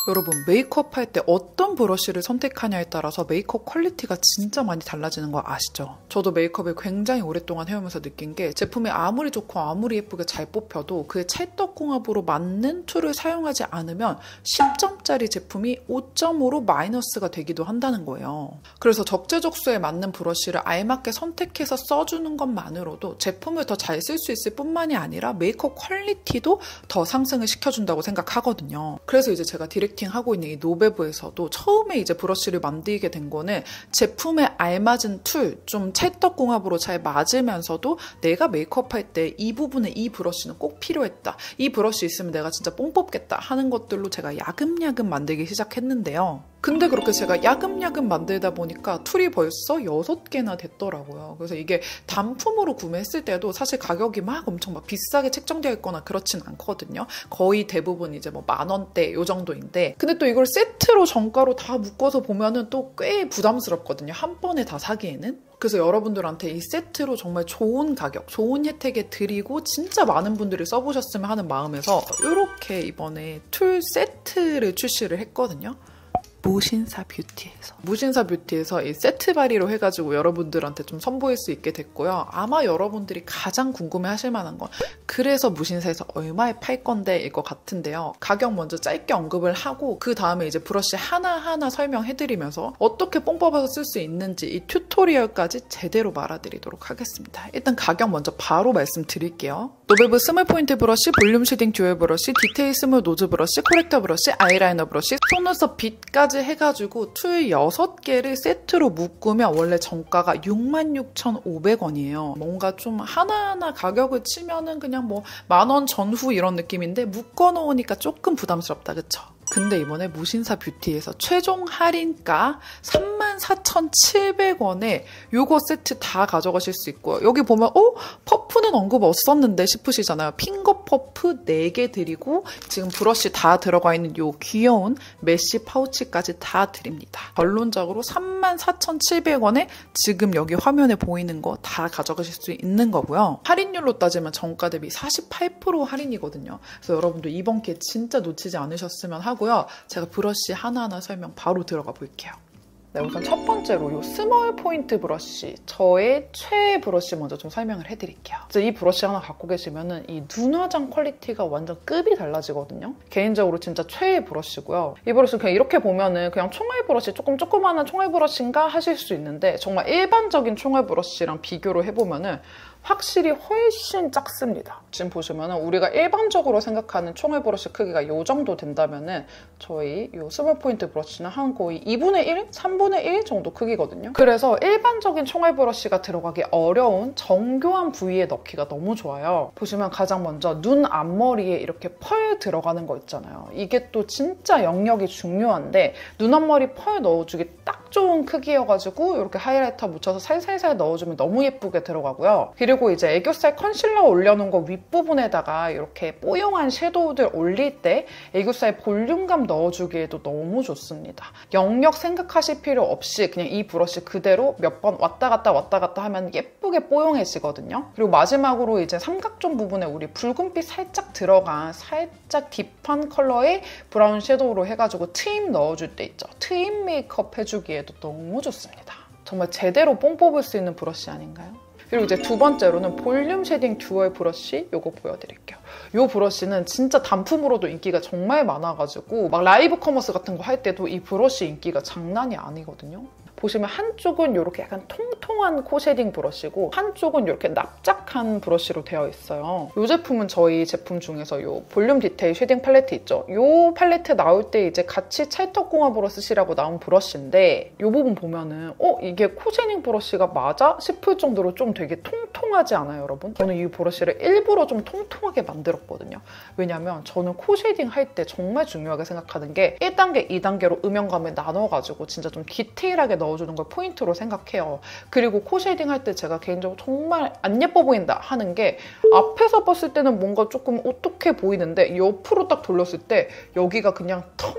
여러분, 메이크업 할 때 어떤 브러쉬를 선택하냐에 따라서 메이크업 퀄리티가 진짜 많이 달라지는 거 아시죠? 저도 메이크업을 굉장히 오랫동안 해오면서 느낀 게 제품이 아무리 좋고 아무리 예쁘게 잘 뽑혀도 그의 찰떡궁합으로 맞는 툴을 사용하지 않으면 10점짜리 제품이 5점으로 마이너스가 되기도 한다는 거예요. 그래서 적재적소에 맞는 브러쉬를 알맞게 선택해서 써주는 것만으로도 제품을 더 잘 쓸 수 있을 뿐만이 아니라 메이크업 퀄리티도 더 상승을 시켜준다고 생각하거든요. 그래서 이제 제가 디렉팅하고 있는 이 노베브에서도 처음에 이제 브러쉬를 만들게 된 거는 제품에 알맞은 툴, 좀 찰떡궁합으로 잘 맞으면서도 내가 메이크업 할 때 이 부분에 이 브러쉬는 꼭 필요했다. 이 브러쉬 있으면 내가 진짜 뽕 뽑겠다 하는 것들로 제가 야금야금 만들기 시작했는데요. 근데 그렇게 제가 야금야금 만들다 보니까 툴이 벌써 6개나 됐더라고요. 그래서 이게 단품으로 구매했을 때도 사실 가격이 막 엄청 막 비싸게 책정되어 있거나 그렇진 않거든요. 거의 대부분 이제 뭐 10,000원대 요 정도인데, 근데 또 이걸 세트로 정가로 다 묶어서 보면은 또 꽤 부담스럽거든요. 한 번에 다 사기에는. 그래서 여러분들한테 이 세트로 정말 좋은 가격, 좋은 혜택에 드리고 진짜 많은 분들이 써보셨으면 하는 마음에서 이렇게 이번에 툴 세트를 출시를 했거든요. 무신사 뷰티에서 이 세트 발의로 해가지고 여러분들한테 좀 선보일 수 있게 됐고요. 아마 여러분들이 가장 궁금해하실 만한 건 그래서 무신사에서 얼마에 팔 건데 일 것 같은데요. 가격 먼저 짧게 언급을 하고 그 다음에 이제 브러쉬 하나하나 설명해드리면서 어떻게 뽕 뽑아서 쓸 수 있는지 이 튜토리얼까지 제대로 말아드리도록 하겠습니다. 일단 가격 먼저 바로 말씀드릴게요. 노베브 스몰 포인트 브러쉬, 볼륨 쉐딩 듀얼 브러쉬, 디테일 스몰 노즈 브러쉬, 코렉터 브러쉬, 아이라이너 브러쉬, 속눈썹 빛까지 해가지고 툴 6개를 세트로 묶으면 원래 정가가 66,500원이에요. 뭔가 좀 하나하나 가격을 치면은 그냥 뭐 10,000원 전후 이런 느낌인데 묶어놓으니까 조금 부담스럽다, 그쵸? 근데 이번에 무신사 뷰티에서 최종 할인가 34,700원에 요거 세트 다 가져가실 수 있고요. 여기 보면 퍼프는 언급 없었는데 싶으시잖아요. 핑거 퍼프 4개 드리고 지금 브러쉬 다 들어가 있는 요 귀여운 메쉬 파우치까지 다 드립니다. 결론적으로 34,700원에 지금 여기 화면에 보이는 거 다 가져가실 수 있는 거고요. 할인율로 따지면 정가 대비 48% 할인이거든요. 그래서 여러분도 이번 기회 진짜 놓치지 않으셨으면 하고요. 제가 브러쉬 하나하나 설명 바로 들어가 볼게요. 네, 우선 첫 번째로 이 스몰 포인트 브러쉬, 저의 최애 브러쉬 먼저 좀 설명을 해드릴게요. 이 브러쉬 하나 갖고 계시면은 이 눈 화장 퀄리티가 완전 급이 달라지거든요. 개인적으로 진짜 최애 브러쉬고요. 이 브러쉬 그냥 이렇게 보면은 그냥 총알 브러쉬, 조그마한 총알 브러쉬인가 하실 수 있는데 정말 일반적인 총알 브러쉬랑 비교를 해보면은 확실히 훨씬 작습니다. 지금 보시면은 우리가 일반적으로 생각하는 총알 브러쉬 크기가 이 정도 된다면은 저희 이 스몰 포인트 브러쉬는 한 거의 2분의 1? 3분의 1 정도 크기거든요. 그래서 일반적인 총알 브러쉬가 들어가기 어려운 정교한 부위에 넣기가 너무 좋아요. 보시면 가장 먼저 눈 앞머리에 이렇게 펄 들어가는 거 있잖아요. 이게 또 진짜 영역이 중요한데 눈 앞머리 펄 넣어주기 딱 좋은 크기여가지고 이렇게 하이라이터 묻혀서 살살살 넣어주면 너무 예쁘게 들어가고요. 그리고 이제 애교살 컨실러 올려놓은 거 윗부분에다가 이렇게 뽀용한 섀도우들 올릴 때 애교살 볼륨감 넣어주기에도 너무 좋습니다. 영역 생각하실 필요 없이 그냥 이 브러쉬 그대로 몇 번 왔다 갔다 하면 예쁘게 뽀용해지거든요. 그리고 마지막으로 이제 삼각존 부분에 우리 붉은빛 살짝 들어간 살짝 딥한 컬러의 브라운 섀도우로 해가지고 트임 넣어줄 때 있죠. 트임 메이크업 해주기에도 너무 좋습니다. 정말 제대로 뽕 뽑을 수 있는 브러쉬 아닌가요? 그리고 이제 두 번째로는 볼륨 쉐딩 듀얼 브러쉬 요거 보여드릴게요. 이 브러쉬는 진짜 단품으로도 인기가 정말 많아가지고 막 라이브 커머스 같은 거 할 때도 이 브러쉬 인기가 장난이 아니거든요. 보시면 한쪽은 이렇게 약간 통통한 코 쉐딩 브러쉬고 한쪽은 이렇게 납작한 브러쉬로 되어 있어요. 이 제품은 저희 제품 중에서 이 볼륨 디테일 쉐딩 팔레트 있죠? 이 팔레트 나올 때 이제 같이 찰떡궁합으로 쓰시라고 나온 브러쉬인데 이 부분 보면은 이게 코 쉐딩 브러쉬가 맞아? 싶을 정도로 좀 되게 통통하지 않아요, 여러분? 저는 이 브러쉬를 일부러 좀 통통하게 만들었거든요. 왜냐면 저는 코 쉐딩 할 때 정말 중요하게 생각하는 게 1단계, 2단계로 음영감을 나눠가지고 진짜 좀 디테일하게 넣어주는 걸 포인트로 생각해요. 그리고 코 쉐딩 할 때 제가 개인적으로 정말 안 예뻐 보인다 하는 게 앞에서 봤을 때는 뭔가 조금 오똑해 보이는데 옆으로 딱 돌렸을 때 여기가 그냥 텅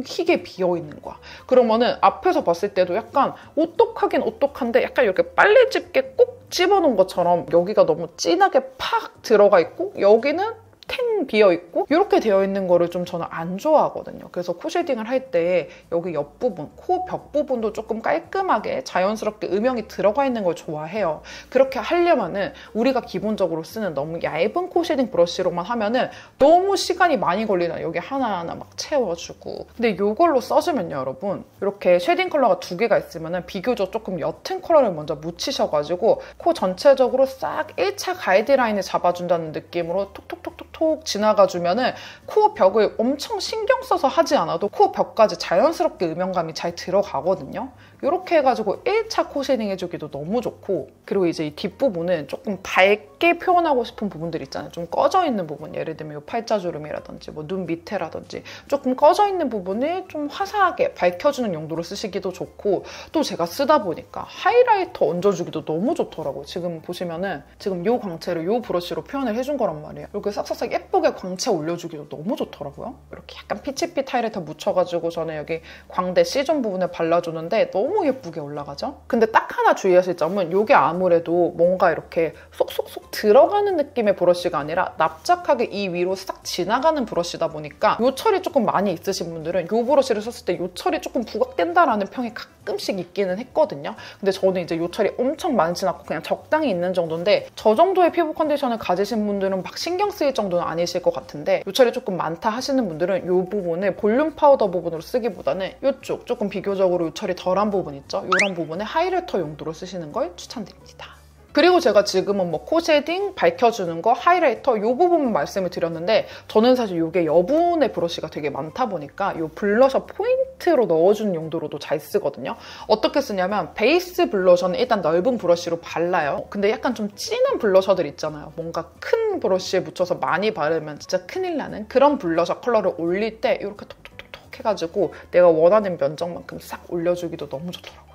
희게 비어있는 거야. 그러면은 앞에서 봤을 때도 약간 오똑하긴 오똑한데 약간 이렇게 빨래 집게 꼭 집어놓은 것처럼 여기가 너무 진하게 팍 들어가 있고 여기는 탱 비어있고 이렇게 되어 있는 거를 좀 저는 안 좋아하거든요. 그래서 코 쉐딩을 할 때 여기 옆부분, 코 벽 부분도 조금 깔끔하게 자연스럽게 음영이 들어가 있는 걸 좋아해요. 그렇게 하려면은 우리가 기본적으로 쓰는 너무 얇은 코 쉐딩 브러쉬로만 하면은 너무 시간이 많이 걸리잖아요. 여기 하나하나 막 채워주고. 근데 이걸로 써주면요, 여러분. 이렇게 쉐딩 컬러가 2개가 있으면은 비교적 조금 옅은 컬러를 먼저 묻히셔가지고 코 전체적으로 싹 1차 가이드라인을 잡아준다는 느낌으로 톡톡톡톡톡 지나가주면은 코 벽을 엄청 신경 써서 하지 않아도 코 벽까지 자연스럽게 음영감이 잘 들어가거든요. 이렇게 해가지고 1차 코 쉐딩 해주기도 너무 좋고, 그리고 이제 이 뒷부분은 조금 밝게 표현하고 싶은 부분들 있잖아요. 좀 꺼져 있는 부분, 예를 들면 이 팔자주름이라든지 뭐 눈 밑에라든지 조금 꺼져 있는 부분을 좀 화사하게 밝혀주는 용도로 쓰시기도 좋고, 또 제가 쓰다 보니까 하이라이터 얹어주기도 너무 좋더라고요. 지금 보시면은 지금 이 광채를 이 브러쉬로 표현을 해준 거란 말이에요. 이렇게 싹싹싹 예쁘게 광채 올려주기도 너무 좋더라고요. 이렇게 약간 피치빛 하이라이터 묻혀가지고 저는 여기 광대 C존 부분에 발라주는데 너무 예쁘게 올라가죠? 근데 딱 하나 주의하실 점은 이게 아무래도 뭔가 이렇게 쏙쏙쏙 들어가는 느낌의 브러쉬가 아니라 납작하게 이 위로 싹 지나가는 브러쉬다 보니까 요철이 조금 많이 있으신 분들은 이 브러쉬를 썼을 때 요철이 조금 부각된다라는 평이 가끔씩 있기는 했거든요. 근데 저는 이제 요철이 엄청 많진 않고 그냥 적당히 있는 정도인데, 저 정도의 피부 컨디션을 가지신 분들은 막 신경 쓰일 정도는 아니실 것 같은데, 요철이 조금 많다 하시는 분들은 이 부분을 볼륨 파우더 부분으로 쓰기보다는 이쪽 조금 비교적으로 요철이 덜한 부분 있죠? 이런 부분에 하이라이터 용도로 쓰시는 걸 추천드립니다. 그리고 제가 지금은 뭐 코 쉐딩, 밝혀주는 거, 하이라이터 이 부분만 말씀을 드렸는데, 저는 사실 이게 여분의 브러쉬가 되게 많다 보니까 이 블러셔 포인트로 넣어주는 용도로도 잘 쓰거든요. 어떻게 쓰냐면 베이스 블러셔는 일단 넓은 브러쉬로 발라요. 근데 약간 좀 진한 블러셔들 있잖아요. 뭔가 큰 브러쉬에 묻혀서 많이 바르면 진짜 큰일 나는 그런 블러셔 컬러를 올릴 때 이렇게 톡톡톡 해가지고 내가 원하는 면적만큼 싹 올려주기도 너무 좋더라고요.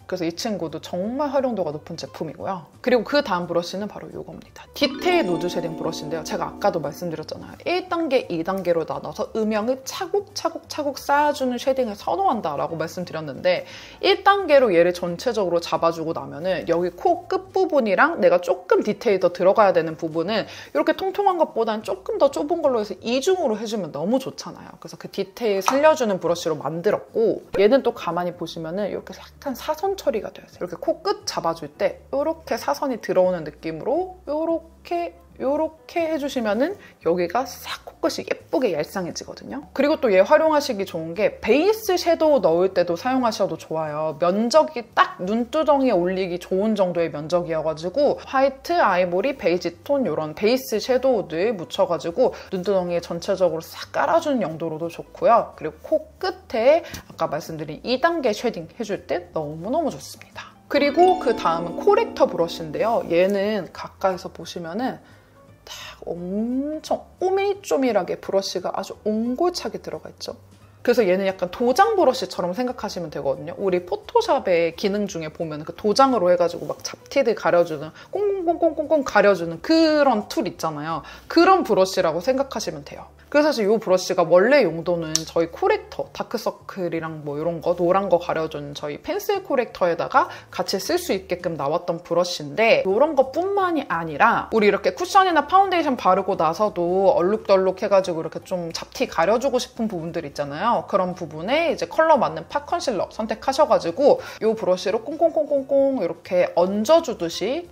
그래서 이 친구도 정말 활용도가 높은 제품이고요. 그리고 그 다음 브러쉬는 바로 이겁니다. 디테일 노즈 쉐딩 브러쉬인데요. 제가 아까도 말씀드렸잖아요. 1단계, 2단계로 나눠서 음영을 차곡차곡 쌓아주는 쉐딩을 선호한다라고 말씀드렸는데, 1단계로 얘를 전체적으로 잡아주고 나면은 여기 코 끝부분이랑 내가 조금 디테일이 더 들어가야 되는 부분은 이렇게 통통한 것보다는 조금 더 좁은 걸로 해서 이중으로 해주면 너무 좋잖아요. 그래서 그 디테일 살려주는 브러쉬로 만들었고, 얘는 또 가만히 보시면은 이렇게 약간 사선 처리가 되어 있어요. 이렇게 코 끝 잡아줄 때 이렇게 사선이 들어오는 느낌으로 요렇게 해주시면은 여기가 싹 코끝이 예쁘게 얄쌍해지거든요. 그리고 또 얘 활용하시기 좋은 게 베이스 섀도우 넣을 때도 사용하셔도 좋아요. 면적이 딱 눈두덩이에 올리기 좋은 정도의 면적이어가지고 화이트, 아이보리, 베이지 톤 이런 베이스 섀도우들 묻혀가지고 눈두덩이에 전체적으로 싹 깔아주는 용도로도 좋고요. 그리고 코 끝에 아까 말씀드린 2단계 쉐딩 해줄 때 너무너무 좋습니다. 그리고 그 다음은 코렉터 브러쉬인데요. 얘는 가까이서 보시면은 딱 엄청 오밀조밀하게 브러쉬가 아주 옹골차게 들어가 있죠. 그래서 얘는 약간 도장 브러쉬처럼 생각하시면 되거든요. 우리 포토샵의 기능 중에 보면 그 도장으로 해가지고 막 잡티들 가려주는, 꽁꽁꽁꽁꽁 가려주는 그런 툴 있잖아요. 그런 브러쉬라고 생각하시면 돼요. 그래서 사실 이 브러쉬가 원래 용도는 저희 코렉터, 다크서클이랑 뭐 이런 거, 노란 거 가려준 저희 펜슬 코렉터에다가 같이 쓸 수 있게끔 나왔던 브러쉬인데, 이런 것뿐만이 아니라 우리 이렇게 쿠션이나 파운데이션 바르고 나서도 얼룩덜룩 해가지고 이렇게 좀 잡티 가려주고 싶은 부분들 있잖아요. 그런 부분에 이제 컬러 맞는 팟 컨실러 선택하셔가지고 이 브러쉬로 꽁꽁꽁꽁꽁 이렇게 얹어주듯이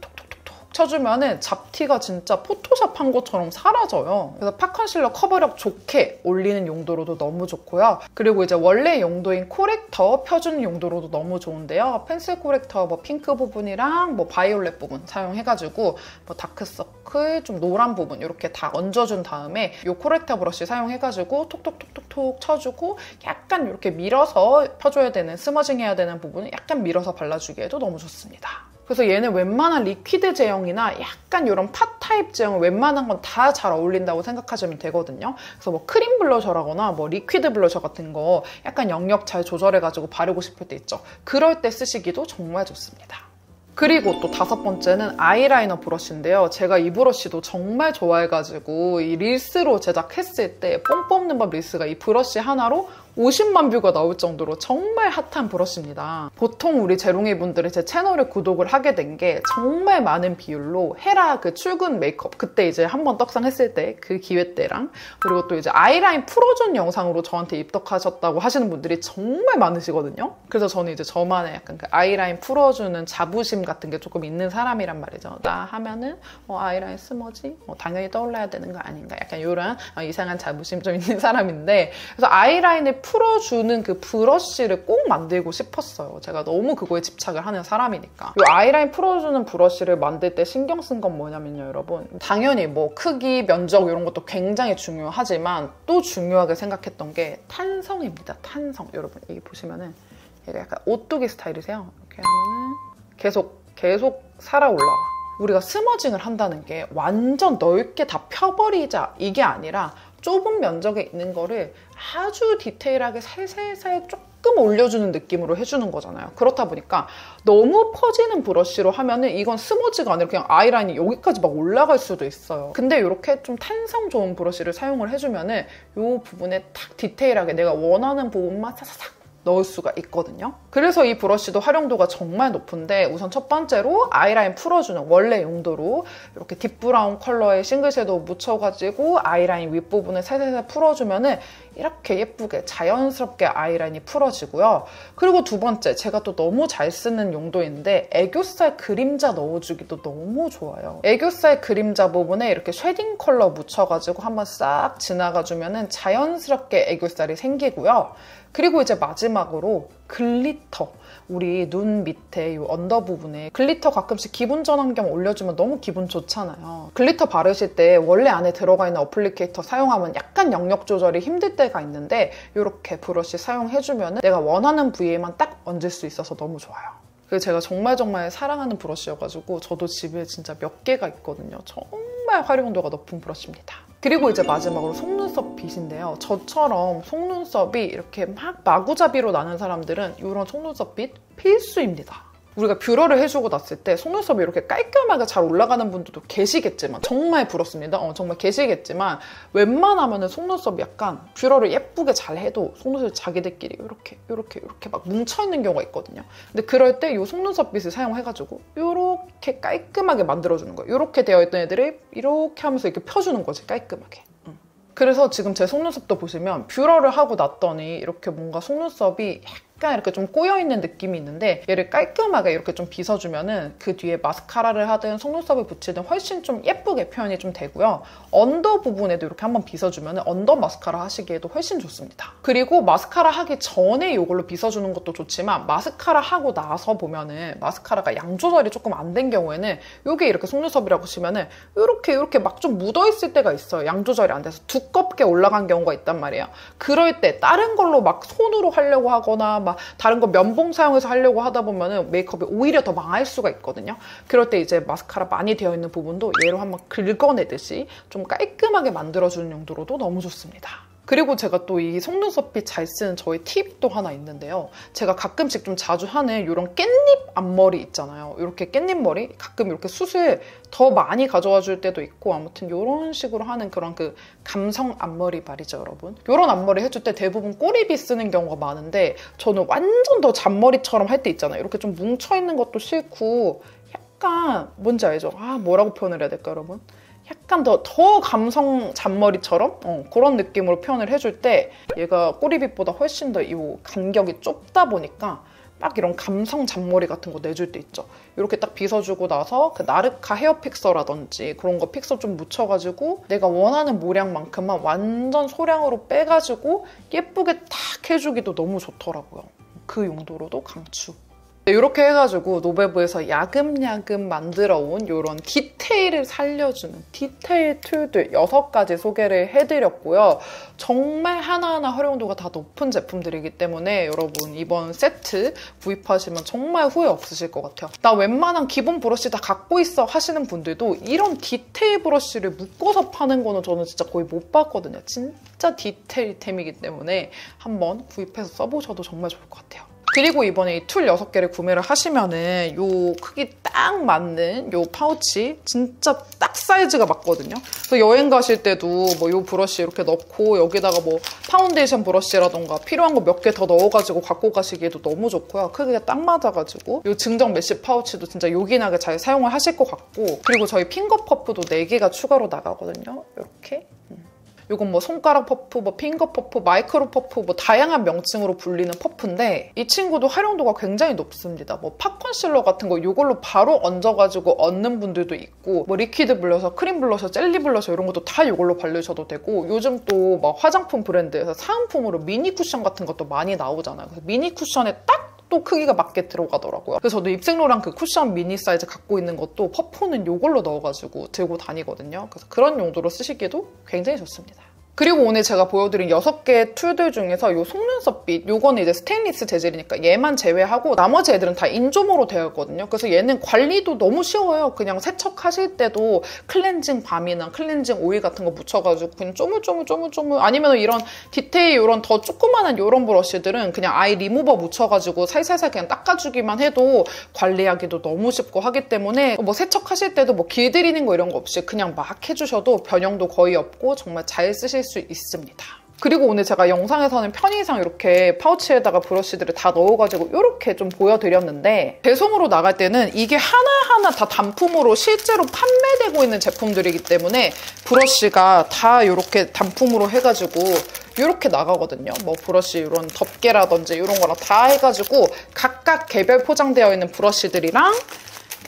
쳐주면은 잡티가 진짜 포토샵 한 것처럼 사라져요. 그래서 팟 컨실러 커버력 좋게 올리는 용도로도 너무 좋고요. 그리고 이제 원래 용도인 코렉터 펴주는 용도로도 너무 좋은데요. 펜슬 코렉터 뭐 핑크 부분이랑 뭐 바이올렛 부분 사용해가지고 뭐 다크서클, 좀 노란 부분 이렇게 다 얹어준 다음에 이 코렉터 브러쉬 사용해가지고 톡톡톡톡톡 쳐주고 약간 이렇게 밀어서 펴줘야 되는, 스머징 해야 되는 부분은 약간 밀어서 발라주기에도 너무 좋습니다. 그래서 얘는 웬만한 리퀴드 제형이나 약간 이런 팟 타입 제형은 웬만한 건 다 잘 어울린다고 생각하시면 되거든요. 그래서 뭐 크림 블러셔라거나 뭐 리퀴드 블러셔 같은 거 약간 영역 잘 조절해가지고 바르고 싶을 때 있죠. 그럴 때 쓰시기도 정말 좋습니다. 그리고 또 5번째는 아이라이너 브러쉬인데요. 제가 이 브러쉬도 정말 좋아해가지고 이 릴스로 제작했을 때 뽕 뽑는 법 릴스가 이 브러쉬 하나로 50만 뷰가 나올 정도로 정말 핫한 브러쉬입니다. 보통 우리 재롱이 분들이 제 채널에 구독을 하게 된 게 정말 많은 비율로 헤라 그 출근 메이크업 그때 이제 한번 떡상했을 때 그 기회 때랑 그리고 또 이제 아이라인 풀어준 영상으로 저한테 입덕하셨다고 하시는 분들이 정말 많으시거든요. 그래서 저는 이제 저만의 약간 그 아이라인 풀어주는 자부심 같은 게 조금 있는 사람이란 말이죠. 나 하면은 아이라인 스머지 당연히 떠올라야 되는 거 아닌가 약간 이런 이상한 자부심 좀 있는 사람인데 그래서 아이라인을 풀어주는 그 브러쉬를 꼭 만들고 싶었어요. 제가 너무 그거에 집착을 하는 사람이니까. 이 아이라인 풀어주는 브러쉬를 만들 때 신경 쓴 건 뭐냐면요, 여러분. 당연히 뭐 크기, 면적 이런 것도 굉장히 중요하지만 또 중요하게 생각했던 게 탄성입니다. 탄성. 여러분 여기 보시면은 얘가 약간 오뚜기 스타일이세요. 이렇게 하면은 계속 살아 올라와. 우리가 스머징을 한다는 게 완전 넓게 다 펴버리자 이게 아니라 좁은 면적에 있는 거를 아주 디테일하게 살살살 조금 올려주는 느낌으로 해주는 거잖아요. 그렇다 보니까 너무 퍼지는 브러쉬로 하면은 이건 스머지가 아니라 그냥 아이라인이 여기까지 막 올라갈 수도 있어요. 근데 이렇게 좀 탄성 좋은 브러쉬를 사용을 해주면은 이 부분에 탁 디테일하게 내가 원하는 부분만 사사삭 넣을 수가 있거든요. 그래서 이 브러쉬도 활용도가 정말 높은데 우선 첫 번째로 아이라인 풀어주는 원래 용도로 이렇게 딥브라운 컬러의 싱글 섀도우 묻혀가지고 아이라인 윗부분을 살살살 풀어주면은 이렇게 예쁘게 자연스럽게 아이라인이 풀어지고요. 그리고 두 번째, 제가 또 너무 잘 쓰는 용도인데 애교살 그림자 넣어주기도 너무 좋아요. 애교살 그림자 부분에 이렇게 쉐딩 컬러 묻혀가지고 한번 싹 지나가주면은 자연스럽게 애교살이 생기고요. 그리고 이제 마지막으로 글리터. 우리 눈 밑에 이 언더 부분에 글리터 가끔씩 기분 전환 겸 올려주면 너무 기분 좋잖아요. 글리터 바르실 때 원래 안에 들어가 있는 어플리케이터 사용하면 약간 영역 조절이 힘들 때가 있는데 이렇게 브러쉬 사용해주면 내가 원하는 부위에만 딱 얹을 수 있어서 너무 좋아요. 그래서 제가 정말 사랑하는 브러쉬여가지고 저도 집에 진짜 몇 개가 있거든요. 정말 활용도가 높은 브러쉬입니다. 그리고 이제 마지막으로 속눈썹 빗인데요. 저처럼 속눈썹이 이렇게 막 마구잡이로 나는 사람들은 이런 속눈썹 빗 필수입니다. 우리가 뷰러를 해주고 났을 때 속눈썹이 이렇게 깔끔하게 잘 올라가는 분들도 계시겠지만 정말 부럽습니다. 정말 계시겠지만 웬만하면 속눈썹이 약간 뷰러를 예쁘게 잘 해도 속눈썹이 자기들끼리 이렇게 막 뭉쳐있는 경우가 있거든요. 근데 그럴 때 이 속눈썹 빗을 사용해가지고 이렇게 깔끔하게 만들어주는 거예요. 이렇게 되어 있던 애들을 이렇게 하면서 이렇게 펴주는 거지, 깔끔하게. 그래서 지금 제 속눈썹도 보시면 뷰러를 하고 났더니 이렇게 뭔가 속눈썹이 약간 이렇게 좀 꼬여있는 느낌이 있는데 얘를 깔끔하게 이렇게 좀 빗어주면은 그 뒤에 마스카라를 하든 속눈썹을 붙이든 훨씬 좀 예쁘게 표현이 좀 되고요. 언더 부분에도 이렇게 한번 빗어주면은 언더 마스카라 하시기에도 훨씬 좋습니다. 그리고 마스카라 하기 전에 이걸로 빗어주는 것도 좋지만 마스카라 하고 나서 보면은 마스카라가 양 조절이 조금 안 된 경우에는 이게 이렇게 속눈썹이라고 보시면은 이렇게 막 좀 묻어있을 때가 있어요. 양 조절이 안 돼서 두껍게 올라간 경우가 있단 말이에요. 그럴 때 다른 걸로 막 손으로 하려고 하거나 막 다른 거 면봉 사용해서 하려고 하다 보면은 메이크업이 오히려 더 망할 수가 있거든요. 그럴 때 이제 마스카라 많이 되어 있는 부분도 얘로 한번 긁어내듯이 좀 깔끔하게 만들어주는 용도로도 너무 좋습니다. 그리고 제가 또 이 속눈썹빗 잘 쓰는 저의 팁이 또 하나 있는데요. 제가 가끔씩 좀 자주 하는 이런 깻잎 앞머리 있잖아요. 이렇게 깻잎 머리 가끔 이렇게 숱을 더 많이 가져와 줄 때도 있고 아무튼 이런 식으로 하는 그런 그 감성 앞머리 말이죠, 여러분. 이런 앞머리 해줄 때 대부분 꼬리빗 쓰는 경우가 많은데 저는 완전 더 잔머리처럼 할 때 있잖아요. 이렇게 좀 뭉쳐있는 것도 싫고 약간 뭔지 알죠? 뭐라고 표현을 해야 될까, 여러분? 약간 더 감성 잔머리처럼 그런 느낌으로 표현을 해줄 때 얘가 꼬리빗보다 훨씬 더 이 간격이 좁다 보니까 딱 이런 감성 잔머리 같은 거 내줄 때 있죠. 이렇게 딱 빗어주고 나서 그 나르카 헤어 픽서라든지 그런 거 픽서 좀 묻혀가지고 내가 원하는 모량만큼만 완전 소량으로 빼가지고 예쁘게 탁 해주기도 너무 좋더라고요. 그 용도로도 강추. 이렇게 해가지고 노베브에서 야금야금 만들어온 이런 디테일을 살려주는 디테일 툴들 6가지 소개를 해드렸고요. 정말 하나하나 활용도가 다 높은 제품들이기 때문에 여러분 이번 세트 구입하시면 정말 후회 없으실 것 같아요. 나 웬만한 기본 브러쉬 다 갖고 있어 하시는 분들도 이런 디테일 브러쉬를 묶어서 파는 거는 저는 진짜 거의 못 봤거든요. 진짜 디테일템이기 때문에 한번 구입해서 써보셔도 정말 좋을 것 같아요. 그리고 이번에 이 툴 6개를 구매를 하시면은 요 크기 딱 맞는 요 파우치 진짜 딱 사이즈가 맞거든요. 그래서 여행 가실 때도 뭐 요 브러쉬 이렇게 넣고 여기다가 뭐 파운데이션 브러쉬라던가 필요한 거 몇 개 더 넣어가지고 갖고 가시기에도 너무 좋고요. 크기가 딱 맞아가지고 요 증정 메쉬 파우치도 진짜 요긴하게 잘 사용을 하실 것 같고, 그리고 저희 핑거 퍼프도 4개가 추가로 나가거든요. 이렇게. 이건 뭐 손가락 퍼프, 뭐 핑거 퍼프, 마이크로 퍼프, 뭐 다양한 명칭으로 불리는 퍼프인데 이 친구도 활용도가 굉장히 높습니다. 뭐 팝 컨실러 같은 거 이걸로 바로 얹어가지고 얹는 분들도 있고, 뭐 리퀴드 블러셔, 크림 블러셔, 젤리 블러셔 이런 것도 다 이걸로 바르셔도 되고, 요즘 또 막 화장품 브랜드에서 사은품으로 미니 쿠션 같은 것도 많이 나오잖아요. 그래서 미니 쿠션에 딱 또 크기가 맞게 들어가더라고요. 그래서 저도 입생로랑 그 쿠션 미니 사이즈 갖고 있는 것도 퍼프는 이걸로 넣어가지고 들고 다니거든요. 그래서 그런 용도로 쓰시기에도 굉장히 좋습니다. 그리고 오늘 제가 보여드린 6개의 툴들 중에서 이 속눈썹빗, 요거는 이제 스테인리스 재질이니까 얘만 제외하고 나머지 애들은 다 인조모로 되어 있거든요. 그래서 얘는 관리도 너무 쉬워요. 그냥 세척하실 때도 클렌징 밤이나 클렌징 오일 같은 거 묻혀가지고 그냥 쪼물쪼물 아니면 이런 디테일 이런 더 조그마한 이런 브러쉬들은 그냥 아이 리무버 묻혀가지고 살살살 그냥 닦아주기만 해도 관리하기도 너무 쉽고 하기 때문에 뭐 세척하실 때도 뭐 길들이는 거 이런 거 없이 그냥 막 해주셔도 변형도 거의 없고 정말 잘 쓰실 수 있습니다. 그리고 오늘 제가 영상에서는 편의상 이렇게 파우치에다가 브러쉬들을 다 넣어가지고 이렇게 좀 보여드렸는데, 배송으로 나갈 때는 이게 하나하나 다 단품으로 실제로 판매되고 있는 제품들이기 때문에 브러쉬가 다 이렇게 단품으로 해가지고 이렇게 나가거든요. 뭐 브러쉬 이런 덮개라든지 이런 거랑 다 해가지고 각각 개별 포장되어 있는 브러쉬들이랑,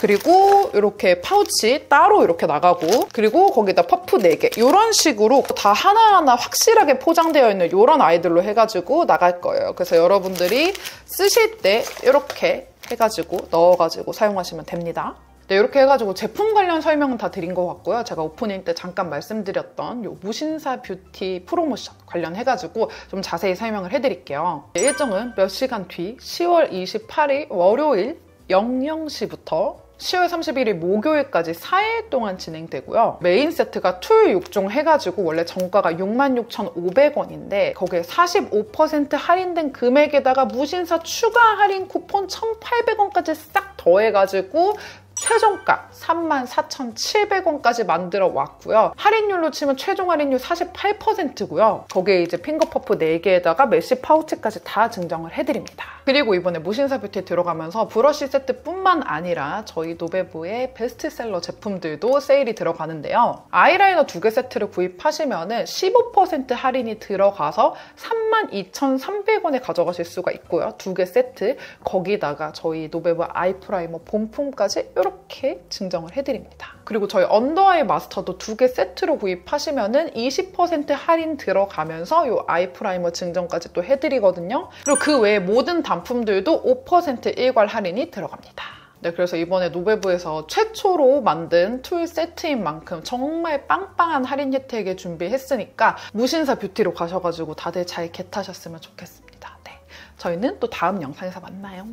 그리고 이렇게 파우치 따로 이렇게 나가고, 그리고 거기다 퍼프 4개 이런 식으로 다 하나하나 확실하게 포장되어 있는 이런 아이들로 해가지고 나갈 거예요. 그래서 여러분들이 쓰실 때 이렇게 해가지고 넣어가지고 사용하시면 됩니다. 네, 이렇게 해가지고 제품 관련 설명은 다 드린 것 같고요. 제가 오프닝 때 잠깐 말씀드렸던 요 무신사 뷰티 프로모션 관련해가지고 좀 자세히 설명을 해드릴게요. 일정은 몇 시간 뒤 10월 28일 월요일 00시부터 10월 31일 목요일까지 4일 동안 진행되고요. 메인 세트가 툴 6종 해가지고 원래 정가가 66,500원인데 거기에 45% 할인된 금액에다가 무신사 추가 할인 쿠폰 1,800원까지 싹 더해가지고 최종가 34,700원까지 만들어 왔고요. 할인율로 치면 최종 할인율 48%고요. 거기에 이제 핑거 퍼프 4개에다가 메쉬 파우치까지 다 증정을 해드립니다. 그리고 이번에 무신사 뷰티에 들어가면서 브러쉬 세트뿐만 아니라 저희 노베브의 베스트셀러 제품들도 세일이 들어가는데요. 아이라이너 2개 세트를 구입하시면 15% 할인이 들어가서 32,300원에 가져가실 수가 있고요. 2개 세트, 거기다가 저희 노베브 아이 프라이머 본품까지 이렇게 증정을 해드립니다. 그리고 저희 언더아이 마스터도 2개 세트로 구입하시면은 20% 할인 들어가면서 이 아이 프라이머 증정까지 또 해드리거든요. 그리고 그 외에 모든 단품들도 5% 일괄 할인이 들어갑니다. 네, 그래서 이번에 노베브에서 최초로 만든 툴 세트인 만큼 정말 빵빵한 할인 혜택을 준비했으니까 무신사 뷰티로 가셔가지고 다들 잘 겟하셨으면 좋겠습니다. 네, 저희는 또 다음 영상에서 만나요.